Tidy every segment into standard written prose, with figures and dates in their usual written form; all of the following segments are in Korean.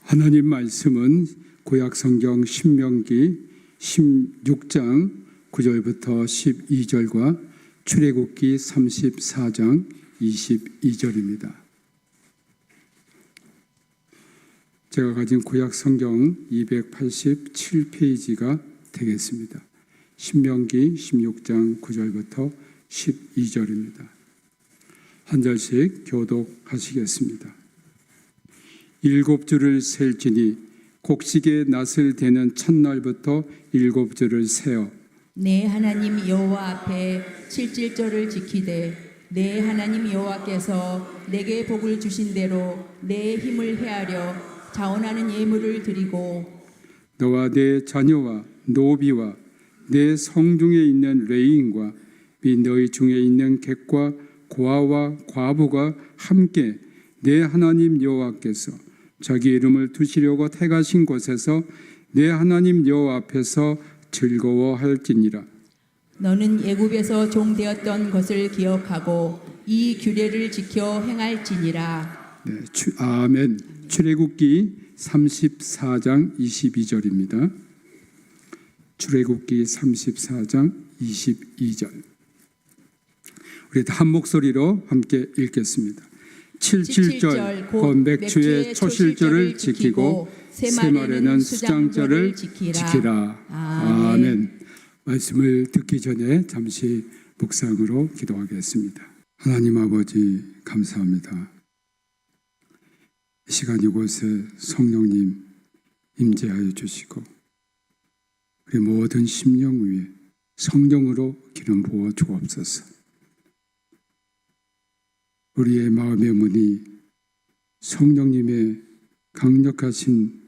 하나님 말씀은 구약성경 신명기 16장 9절부터 12절과 출애굽기 34장 22절입니다. 제가 가진 구약성경 287페이지가 되겠습니다. 신명기 16장 9절부터 12절입니다. 한 절씩 교독하시겠습니다. 7주를 셀지니 곡식의 낫을 대는 첫날부터 7주를 세어 내 하나님 여호와 앞에 칠칠절을 지키되 내 하나님 여호와께서 내게 복을 주신 대로 내 힘을 헤아려 자원하는 예물을 드리고 너와 내 자녀와 노비와 내 성중에 있는 레인과 및 너희 중에 있는 객과 고아와 과부가 함께 내 하나님 여호와께서 자기 이름을 두시려고 택하신 곳에서 내 하나님 여호와 앞에서 즐거워할지니라. 너는 애굽에서 종되었던 것을 기억하고 이 규례를 지켜 행할지니라. 네, 아멘. 출애굽기 34장 22절입니다. 출애굽기 34장 22절. 우리 다 한 목소리로 함께 읽겠습니다. 77절 곧 맥주의 초실절을 지키고 새말에는 수장절을 지키라. 아멘. 말씀을 듣기 전에 잠시 묵상으로 기도하겠습니다. 하나님 아버지 감사합니다. 이 시간 이곳에 성령님 임재하여 주시고 우리 모든 심령 위에 성령으로 기름 부어 주옵소서. 우리의 마음의 문이 성령님의 강력하신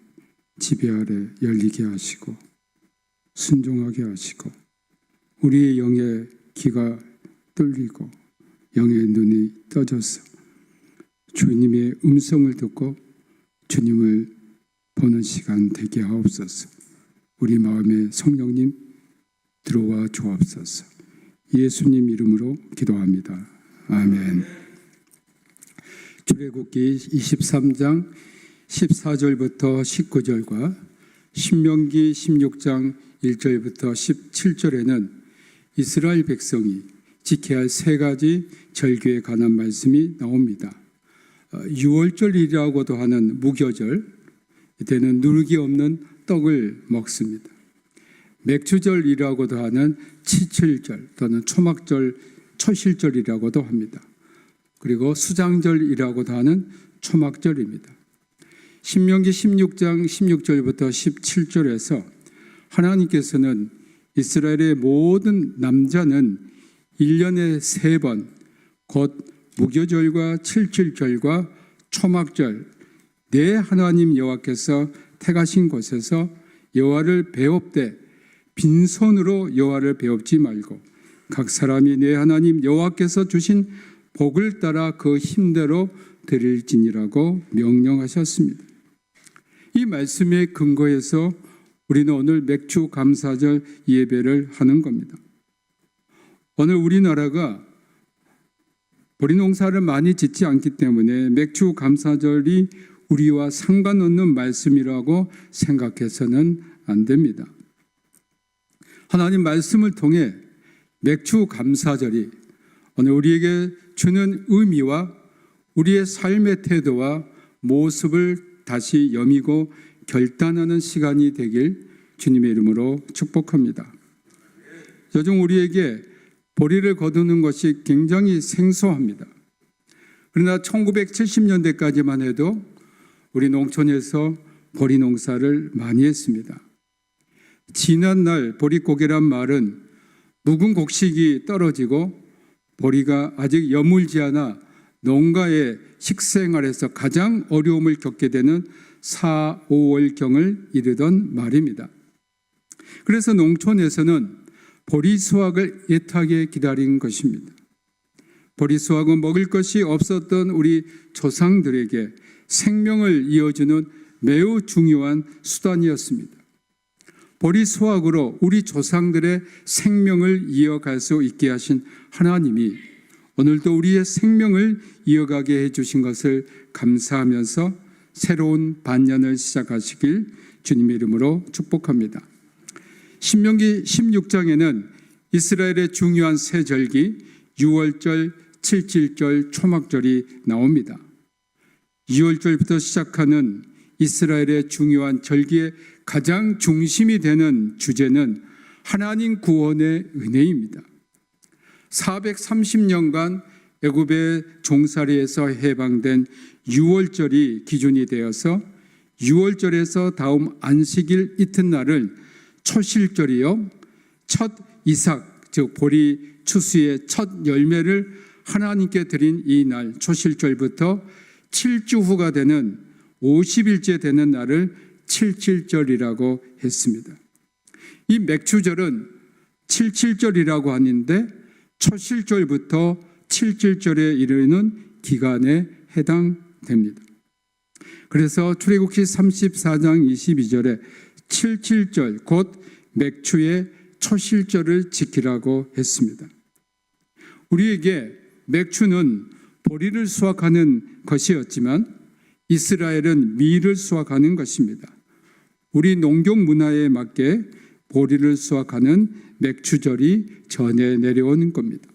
지배 아래 열리게 하시고 순종하게 하시고 우리의 영의 귀가 뚫리고 영의 눈이 떠져서 주님의 음성을 듣고 주님을 보는 시간 되게 하옵소서. 우리 마음에 성령님 들어와 주옵소서. 예수님 이름으로 기도합니다. 아멘. 출애굽기 23장 14절부터 19절과 신명기 16장 1절부터 17절에는 이스라엘 백성이 지켜야 할 세 가지 절기에 관한 말씀이 나옵니다. 유월절이라고도 하는 무교절, 이때는 누룩이 없는 떡을 먹습니다. 맥주절이라고도 하는 칠칠절 또는 초막절, 초실절이라고도 합니다. 그리고 수장절이라고도 하는 초막절입니다. 신명기 16장 16절부터 17절에서 하나님께서는 이스라엘의 모든 남자는 1년에 3번 곧 무교절과 칠칠절과 초막절 내 하나님 여호와께서 택하신 곳에서 여호와를 배웁되 빈손으로 여호와를 배웁지 말고 각 사람이 내 하나님 여호와께서 주신 복을 따라 그 힘대로 드릴지니라고 명령하셨습니다. 이 말씀에 근거해서 우리는 오늘 맥주 감사절 예배를 하는 겁니다. 오늘 우리나라가 보리 농사를 많이 짓지 않기 때문에 맥주 감사절이 우리와 상관없는 말씀이라고 생각해서는 안 됩니다. 하나님 말씀을 통해 맥주 감사절이 오늘 우리에게 주는 의미와 우리의 삶의 태도와 모습을 다시 여미고 결단하는 시간이 되길 주님의 이름으로 축복합니다. 요즘 우리에게 보리를 거두는 것이 굉장히 생소합니다. 그러나 1970년대까지만 해도 우리 농촌에서 보리 농사를 많이 했습니다. 지난날 보릿고개란 말은 묵은 곡식이 떨어지고 보리가 아직 여물지 않아 농가의 식생활에서 가장 어려움을 겪게 되는 4, 5월경을 이르던 말입니다. 그래서 농촌에서는 보리 수확을 애타게 기다린 것입니다. 보리 수확은 먹을 것이 없었던 우리 조상들에게 생명을 이어주는 매우 중요한 수단이었습니다. 보리 수확으로 우리 조상들의 생명을 이어갈 수 있게 하신 하나님이 오늘도 우리의 생명을 이어가게 해주신 것을 감사하면서 새로운 반년을 시작하시길 주님의 이름으로 축복합니다. 신명기 16장에는 이스라엘의 중요한 세 절기 유월절, 칠칠절, 초막절이 나옵니다. 유월절부터 시작하는 이스라엘의 중요한 절기의 가장 중심이 되는 주제는 하나님 구원의 은혜입니다. 430년간 애굽의 종살이에서 해방된 유월절이 기준이 되어서 유월절에서 다음 안식일 이튿날을 초실절이요 첫 이삭 즉 보리 추수의 첫 열매를 하나님께 드린 이 날 초실절부터 7주 후가 되는 50일째 되는 날을 칠칠절이라고 했습니다. 이 맥추절은 칠칠절이라고 하는데 초실절부터 칠칠절에 이르는 기간에 해당됩니다. 그래서 출애굽기 34장 22절에 칠칠절 곧 맥추의 초실절을 지키라고 했습니다. 우리에게 맥추는 보리를 수확하는 것이었지만 이스라엘은 밀을 수확하는 것입니다. 우리 농경 문화에 맞게 보리를 수확하는 맥추절이 전해 내려온 겁니다.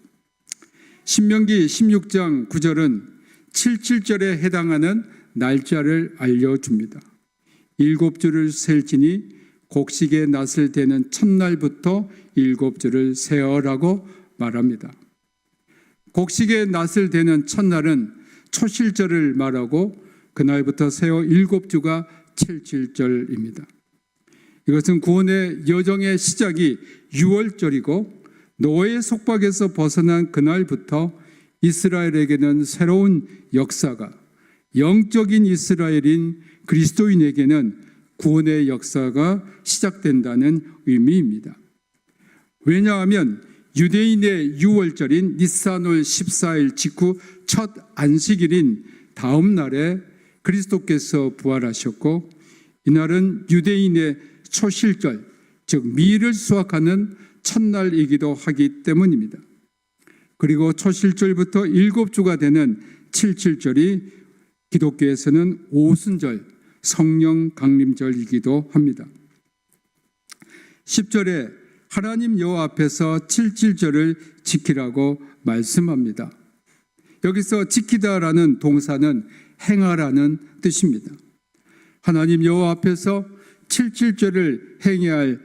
신명기 16장 9절은 칠칠절에 해당하는 날짜를 알려줍니다. 7주를 셀지니 곡식의 낫을 대는 첫날부터 7주를 세어라고 말합니다. 곡식의 낫을 대는 첫날은 초실절을 말하고 그날부터 세어 7주가 칠칠절입니다. 이것은 구원의 여정의 시작이 유월절이고 노예의 속박에서 벗어난 그날부터 이스라엘에게는 새로운 역사가 영적인 이스라엘인 그리스도인에게는 구원의 역사가 시작된다는 의미입니다. 왜냐하면 유대인의 유월절인 니산월 14일 직후 첫 안식일인 다음 날에 그리스도께서 부활하셨고 이날은 유대인의 초실절 즉 밀을 수확하는 첫날이기도 하기 때문입니다. 그리고 초실절부터 7주가 되는 칠칠절이 기독교에서는 오순절 성령 강림절이기도 합니다. 10절에 하나님 여호와 앞에서 칠칠절을 지키라고 말씀합니다. 여기서 지키다라는 동사는 행하라는 뜻입니다. 하나님 여호와 앞에서 칠칠절을 행해야 할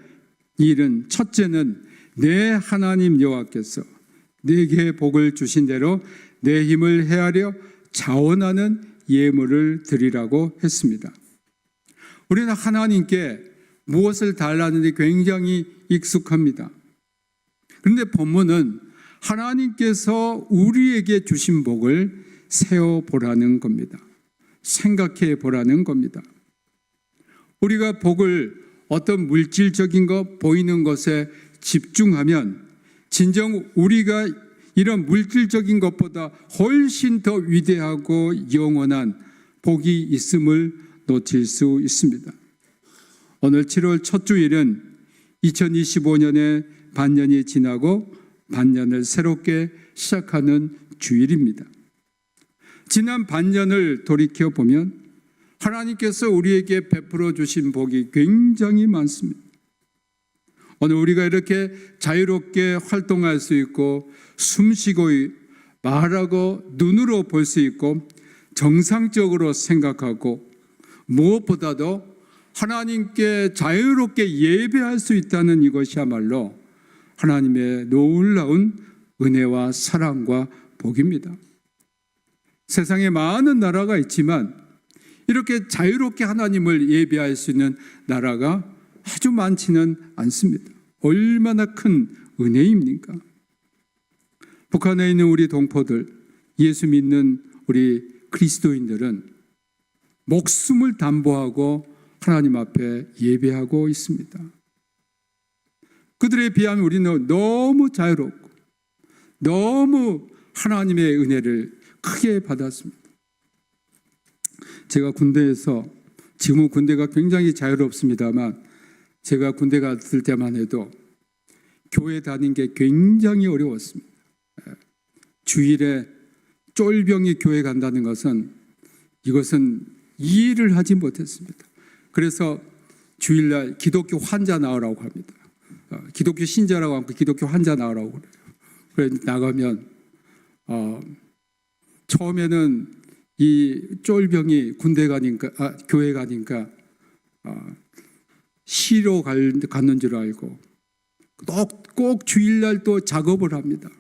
일은 첫째는 내 하나님 여호와께서 내게 복을 주신 대로 내 힘을 헤아려 자원하는 예물을 드리라고 했습니다. 우리는 하나님께 무엇을 달라는데 굉장히 익숙합니다. 그런데 본문은 하나님께서 우리에게 주신 복을 세어보라는 겁니다. 생각해 보라는 겁니다. 우리가 복을 어떤 물질적인 것, 보이는 것에 집중하면 진정 우리가 이런 물질적인 것보다 훨씬 더 위대하고 영원한 복이 있음을 놓칠 수 있습니다. 오늘 7월 첫 주일은 2025년의 반년이 지나고 반년을 새롭게 시작하는 주일입니다. 지난 반년을 돌이켜보면 하나님께서 우리에게 베풀어 주신 복이 굉장히 많습니다. 오늘 우리가 이렇게 자유롭게 활동할 수 있고 숨쉬고 말하고 눈으로 볼 수 있고 정상적으로 생각하고 무엇보다도 하나님께 자유롭게 예배할 수 있다는 이것이야말로 하나님의 놀라운 은혜와 사랑과 복입니다. 세상에 많은 나라가 있지만 이렇게 자유롭게 하나님을 예배할 수 있는 나라가 아주 많지는 않습니다. 얼마나 큰 은혜입니까? 북한에 있는 우리 동포들, 예수 믿는 우리 그리스도인들은 목숨을 담보하고 하나님 앞에 예배하고 있습니다. 그들에 비하면 우리는 너무 자유롭고 너무 하나님의 은혜를 크게 받았습니다. 제가 군대에서, 지금은 군대가 굉장히 자유롭습니다만 제가 군대 갔을 때만 해도 교회 다니는 게 굉장히 어려웠습니다. 주일에 쫄병이 교회 간다는 것은 이것은 이해를 하지 못했습니다. 그래서 주일날 기독교 환자 나오라고 합니다. 기독교 신자라고 하고 기독교 환자 나오라고 그래요. 그래서 나가면 처음에는 이 쫄병이 군대 가니까 교회 가니까 시로 갔는 줄 알고 꼭 주일날 또 작업을 합니다.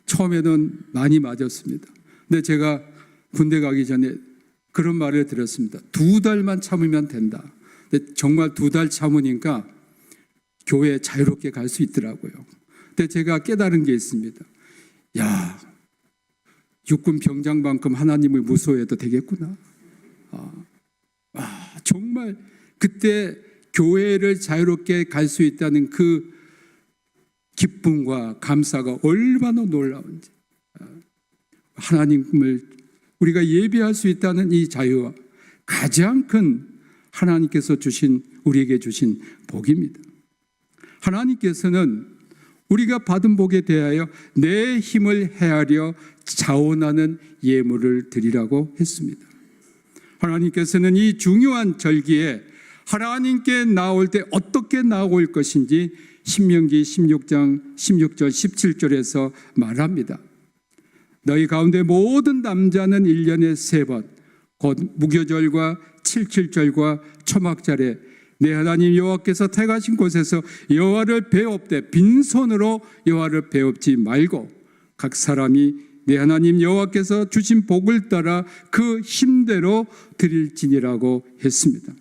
처음에는 많이 맞았습니다. 근데 제가 군대 가기 전에 그런 말을 들었습니다. 2달만 참으면 된다. 근데 정말 2달 참으니까 교회에 자유롭게 갈 수 있더라고요. 근데 제가 깨달은 게 있습니다. 야, 육군 병장만큼 하나님을 무서워해도 되겠구나. 정말 그때 교회를 자유롭게 갈 수 있다는 그 기쁨과 감사가 얼마나 놀라운지. 하나님을 우리가 예배할 수 있다는 이 자유와 가장 큰 하나님께서 우리에게 주신 복입니다. 하나님께서는 우리가 받은 복에 대하여 내 힘을 헤아려 자원하는 예물을 드리라고 했습니다. 하나님께서는 이 중요한 절기에 하나님께 나올 때 어떻게 나올 것인지 신명기 16장 16절 17절에서 말합니다. 너희 가운데 모든 남자는 1년에 3번 곧 무교절과 77절과 초막절에 내 하나님 여호와께서 택하신 곳에서 여호와를 배웁되 빈손으로 여호와를 배웁지 말고 각 사람이 내 하나님 여호와께서 주신 복을 따라 그 힘대로 드릴지니라고 했습니다.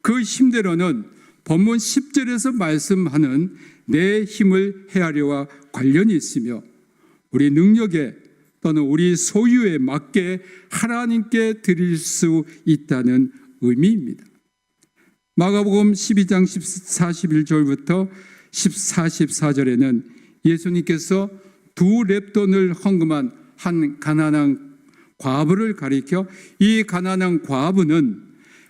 그 힘대로는 본문 10절에서 말씀하는 내 힘을 헤아려와 관련이 있으며 우리 능력에 또는 우리 소유에 맞게 하나님께 드릴 수 있다는 의미입니다. 마가복음 12장 41절부터 14절에는 예수님께서 2렙돈을 헌금한 한 가난한 과부를 가리켜 이 가난한 과부는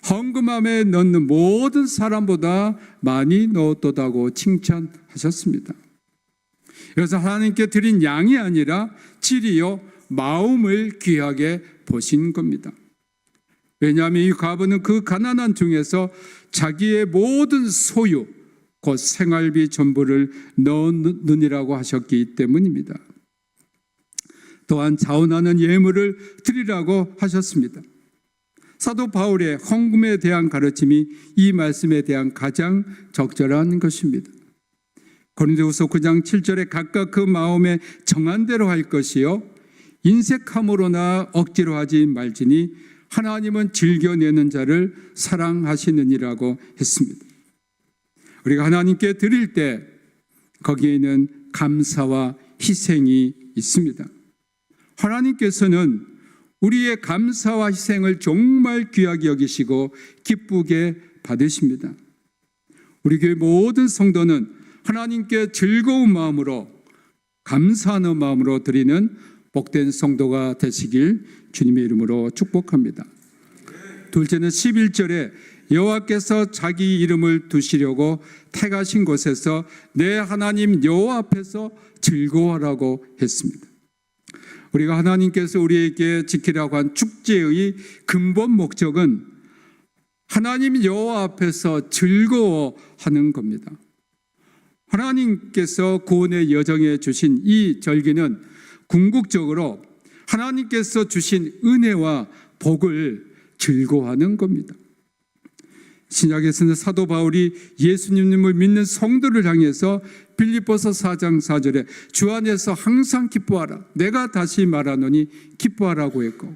헌금함에 넣는 모든 사람보다 많이 넣었다고 칭찬하셨습니다. 그래서 하나님께 드린 양이 아니라 질이요 마음을 귀하게 보신 겁니다. 왜냐하면 이 과부는 그 가난한 중에서 자기의 모든 소유 곧 생활비 전부를 넣느니라고 하셨기 때문입니다. 또한 자원하는 예물을 드리라고 하셨습니다. 사도 바울의 헌금에 대한 가르침이 이 말씀에 대한 가장 적절한 것입니다. 고린도후서 9장 7절에 각각 그 마음에 정한 대로 할 것이요 인색함으로나 억지로 하지 말지니 하나님은 즐겨내는 자를 사랑하시느니라고 했습니다. 우리가 하나님께 드릴 때 거기에는 감사와 희생이 있습니다. 하나님께서는 우리의 감사와 희생을 정말 귀하게 여기시고 기쁘게 받으십니다. 우리 교회 모든 성도는 하나님께 즐거운 마음으로 감사하는 마음으로 드리는 복된 성도가 되시길 주님의 이름으로 축복합니다. 둘째는 11절에 여호와께서 자기 이름을 두시려고 택하신 곳에서 내 하나님 여호와 앞에서 즐거워하라고 했습니다. 우리가 하나님께서 우리에게 지키라고 한 축제의 근본 목적은 하나님 여호와 앞에서 즐거워하는 겁니다. 하나님께서 구원의 여정에 주신 이 절기는 궁극적으로 하나님께서 주신 은혜와 복을 즐거워하는 겁니다. 신약에서는 사도 바울이 예수님을 믿는 성도를 향해서 빌립보서 4장 4절에 주 안에서 항상 기뻐하라 내가 다시 말하노니 기뻐하라고 했고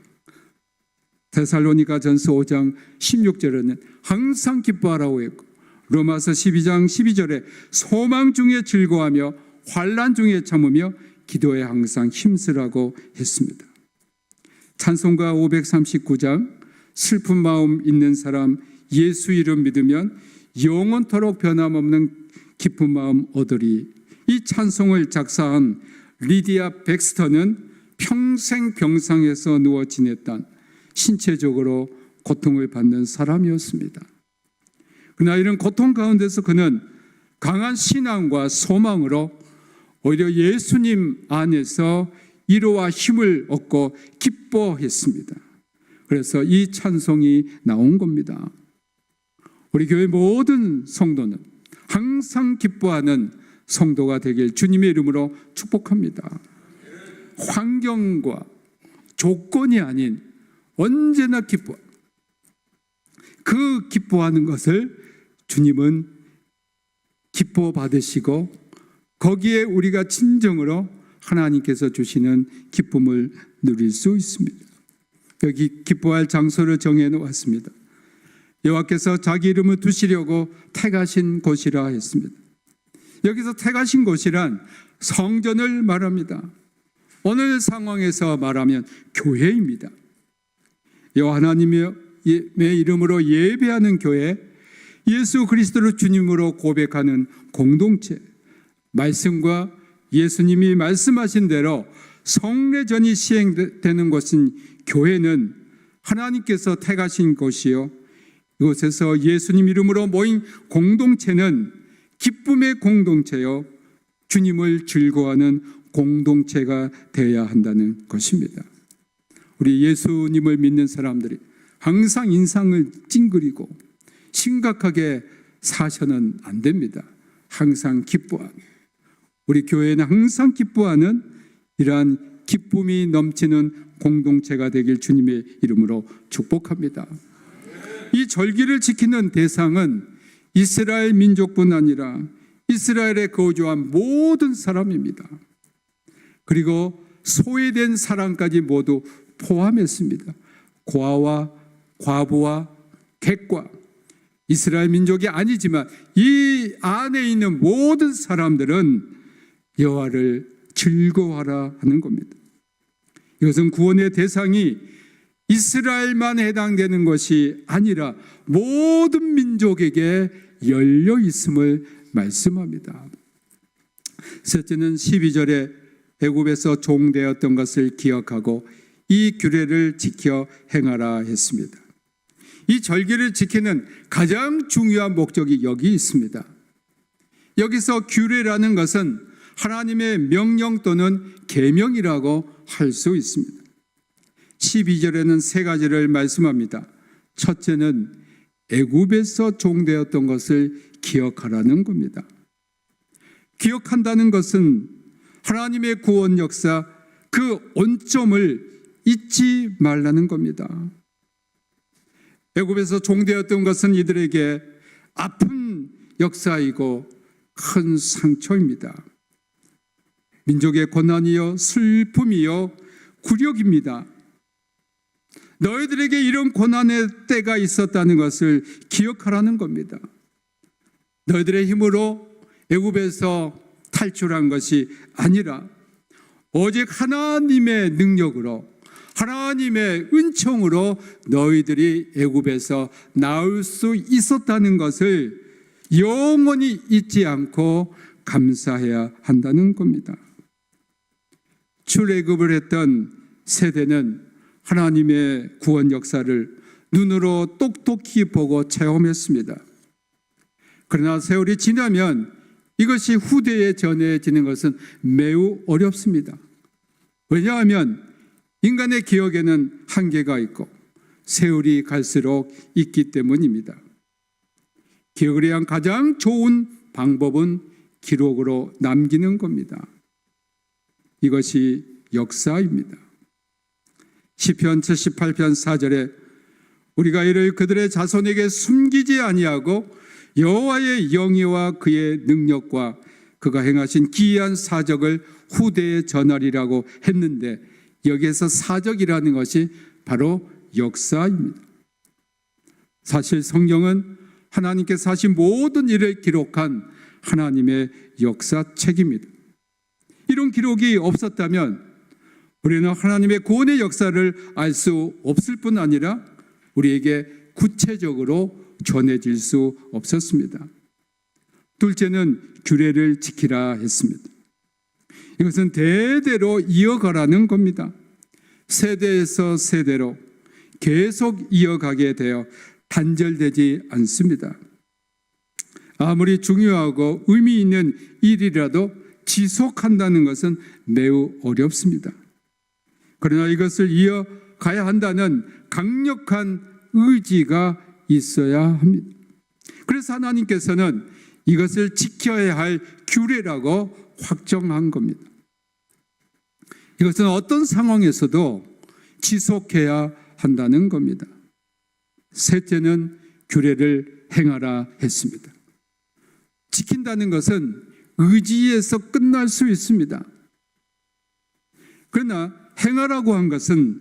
데살로니가전서 5장 16절에는 항상 기뻐하라고 했고 로마서 12장 12절에 소망 중에 즐거워하며 환난 중에 참으며 기도에 항상 힘쓰라고 했습니다. 찬송가 539장 슬픈 마음 있는 사람 예수 이름 믿으면 영원토록 변함없는 기쁜 마음 얻으리. 이 찬송을 작사한 리디아 백스터는 평생 병상에서 누워 지냈던 신체적으로 고통을 받는 사람이었습니다. 그러나 이런 고통 가운데서 그는 강한 신앙과 소망으로 오히려 예수님 안에서 위로와 힘을 얻고 기뻐했습니다. 그래서 이 찬송이 나온 겁니다. 우리 교회 모든 성도는 항상 기뻐하는 성도가 되길 주님의 이름으로 축복합니다. 환경과 조건이 아닌 언제나 그 기뻐하는 것을 주님은 기뻐 받으시고 거기에 우리가 진정으로 하나님께서 주시는 기쁨을 누릴 수 있습니다. 여기 기뻐할 장소를 정해 놓았습니다. 여호와께서 자기 이름을 두시려고 택하신 곳이라 했습니다. 여기서 택하신 곳이란 성전을 말합니다. 오늘 상황에서 말하면 교회입니다. 여호와 하나님의 이름으로 예배하는 교회, 예수 그리스도를 주님으로 고백하는 공동체, 말씀과 예수님이 말씀하신 대로 성례전이 시행되는 곳인 교회는 하나님께서 택하신 곳이요, 이곳에서 예수님 이름으로 모인 공동체는 기쁨의 공동체요, 주님을 즐거워하는 공동체가 되어야 한다는 것입니다. 우리 예수님을 믿는 사람들이 항상 인상을 찡그리고 심각하게 사셔는 안 됩니다. 항상 기뻐하는, 우리 교회는 항상 기뻐하는 이러한 기쁨이 넘치는 공동체가 되길 주님의 이름으로 축복합니다. 이 절기를 지키는 대상은 이스라엘 민족뿐 아니라 이스라엘에 거주한 모든 사람입니다. 그리고 소외된 사람까지 모두 포함했습니다. 고아와 과부와 객과, 이스라엘 민족이 아니지만 이 안에 있는 모든 사람들은 여호와를 즐거워하라 하는 겁니다. 이것은 구원의 대상이 이스라엘만 해당되는 것이 아니라 모든 민족에게 열려 있음을 말씀합니다. 셋째는 12절에 애굽에서 종되었던 것을 기억하고 이 규례를 지켜 행하라 했습니다. 이 절기를 지키는 가장 중요한 목적이 여기 있습니다. 여기서 규례라는 것은 하나님의 명령 또는 계명이라고 할 수 있습니다. 12절에는 세 가지를 말씀합니다. 첫째는 애굽에서 종되었던 것을 기억하라는 겁니다. 기억한다는 것은 하나님의 구원 역사, 그 온점을 잊지 말라는 겁니다. 애굽에서 종되었던 것은 이들에게 아픈 역사이고 큰 상처입니다. 민족의 고난이요, 슬픔이요, 굴욕입니다. 너희들에게 이런 고난의 때가 있었다는 것을 기억하라는 겁니다. 너희들의 힘으로 애굽에서 탈출한 것이 아니라 오직 하나님의 능력으로, 하나님의 은총으로 너희들이 애굽에서 나올 수 있었다는 것을 영원히 잊지 않고 감사해야 한다는 겁니다. 출애굽을 했던 세대는 하나님의 구원 역사를 눈으로 똑똑히 보고 체험했습니다. 그러나 세월이 지나면 이것이 후대에 전해지는 것은 매우 어렵습니다. 왜냐하면 인간의 기억에는 한계가 있고 세월이 갈수록 있기 때문입니다. 기억을 위한 가장 좋은 방법은 기록으로 남기는 겁니다. 이것이 역사입니다. 시편 78편 4절에 우리가 이를 그들의 자손에게 숨기지 아니하고 여호와의 영예와 그의 능력과 그가 행하신 기이한 사적을 후대에 전하리라고 했는데, 여기에서 사적이라는 것이 바로 역사입니다. 사실 성경은 하나님께서 하신 모든 일을 기록한 하나님의 역사책입니다. 이런 기록이 없었다면 우리는 하나님의 구원의 역사를 알 수 없을 뿐 아니라 우리에게 구체적으로 전해질 수 없었습니다. 둘째는 규례를 지키라 했습니다. 이것은 대대로 이어가라는 겁니다. 세대에서 세대로 계속 이어가게 되어 단절되지 않습니다. 아무리 중요하고 의미 있는 일이라도 지속한다는 것은 매우 어렵습니다. 그러나 이것을 이어 가야 한다는 강력한 의지가 있어야 합니다. 그래서 하나님께서는 이것을 지켜야 할 규례라고 확정한 겁니다. 이것은 어떤 상황에서도 지속해야 한다는 겁니다. 셋째는 규례를 행하라 했습니다. 지킨다는 것은 의지에서 끝날 수 있습니다. 그러나 행하라고 한 것은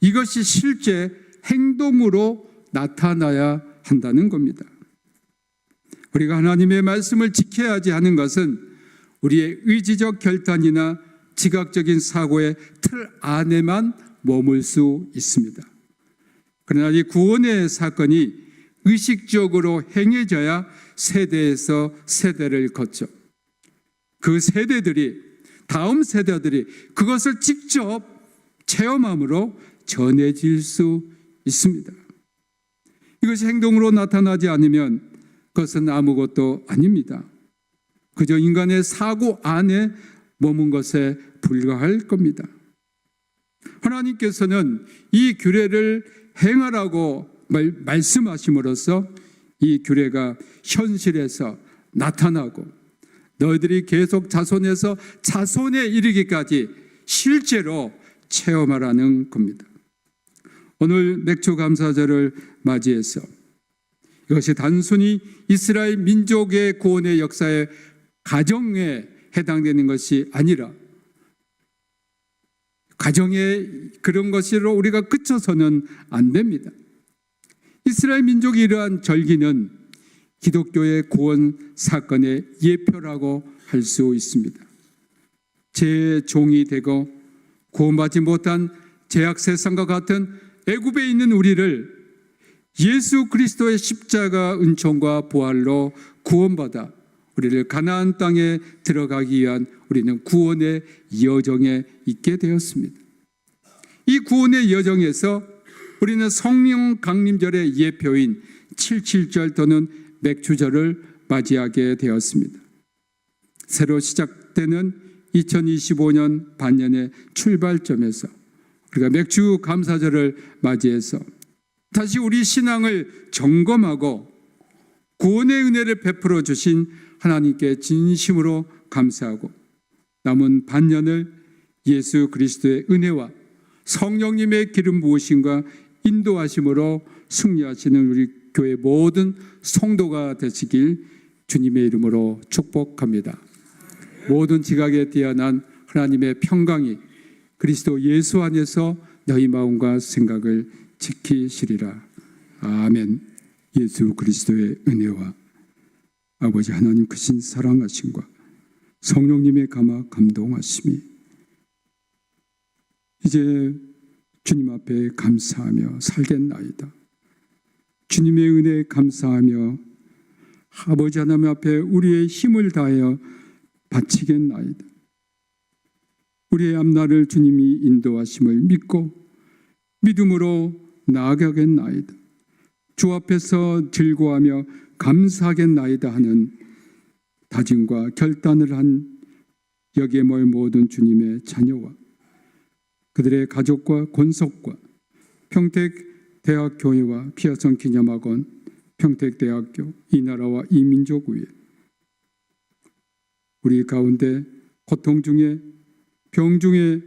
이것이 실제 행동으로 나타나야 한다는 겁니다. 우리가 하나님의 말씀을 지켜야 하지 않은 것은 우리의 의지적 결단이나 지각적인 사고의 틀 안에만 머물 수 있습니다. 그러나 이 구원의 사건이 의식적으로 행해져야 세대에서 세대를 거쳐 그 세대들이, 다음 세대들이 그것을 직접 체험함으로 전해질 수 있습니다. 이것이 행동으로 나타나지 않으면 그것은 아무것도 아닙니다. 그저 인간의 사고 안에 머문 것에 불과할 겁니다. 하나님께서는 이 규례를 행하라고 말씀하심으로써 이 규례가 현실에서 나타나고 너희들이 계속 자손에서 자손에 이르기까지 실제로 체험하라는 겁니다. 오늘 맥주 감사절을 맞이해서 이것이 단순히 이스라엘 민족의 구원의 역사의 가정에 해당되는 것이 아니라 가정의 그런 것으로 우리가 그쳐서는 안 됩니다. 이스라엘 민족이 이러한 절기는 기독교의 구원 사건의 예표라고 할 수 있습니다. 제 종이 되고 구원받지 못한 죄악 세상과 같은 애굽에 있는 우리를 예수 그리스도의 십자가 은총과 부활로 구원받아 우리를 가나안 땅에 들어가기 위한 우리는 구원의 여정에 있게 되었습니다. 이 구원의 여정에서 우리는 성령 강림절의 예표인 77절 또는 맥주절을 맞이하게 되었습니다. 새로 시작되는 2025년 반년의 출발점에서 우리가 맥주 감사절을 맞이해서 다시 우리 신앙을 점검하고 구원의 은혜를 베풀어 주신 하나님께 진심으로 감사하고 남은 반년을 예수 그리스도의 은혜와 성령님의 기름 부으심과 인도하심으로 승리하시는 우리 교회 모든 성도가 되시길 주님의 이름으로 축복합니다. 모든 지각에 뛰어난 하나님의 평강이 그리스도 예수 안에서 너희 마음과 생각을 지키시리라. 아멘. 예수 그리스도의 은혜와 아버지 하나님 크신 사랑하심과 성령님의 감화 감동하심이 이제 주님 앞에 감사하며 살겠나이다. 주님의 은혜에 감사하며 아버지 하나님 앞에 우리의 힘을 다하여 바치겠나이다. 우리의 앞날을 주님이 인도하심을 믿고 믿음으로 나아가겠나이다. 주 앞에서 즐거워하며 감사하겠나이다 하는 다짐과 결단을 한 여기에 모인 모든 주님의 자녀와 그들의 가족과 권속과 평택대학교회와 피아성 기념학원, 평택대학교, 이 나라와 이 민족 위에 우리 가운데 고통 중에 병 중에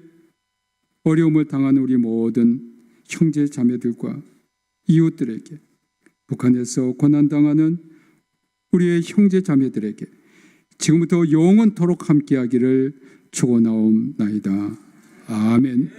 어려움을 당하는 우리 모든 형제 자매들과 이웃들에게 북한에서 고난당하는 우리의 형제 자매들에게 지금부터 영원토록 함께하기를 축원하옵나이다. 아멘.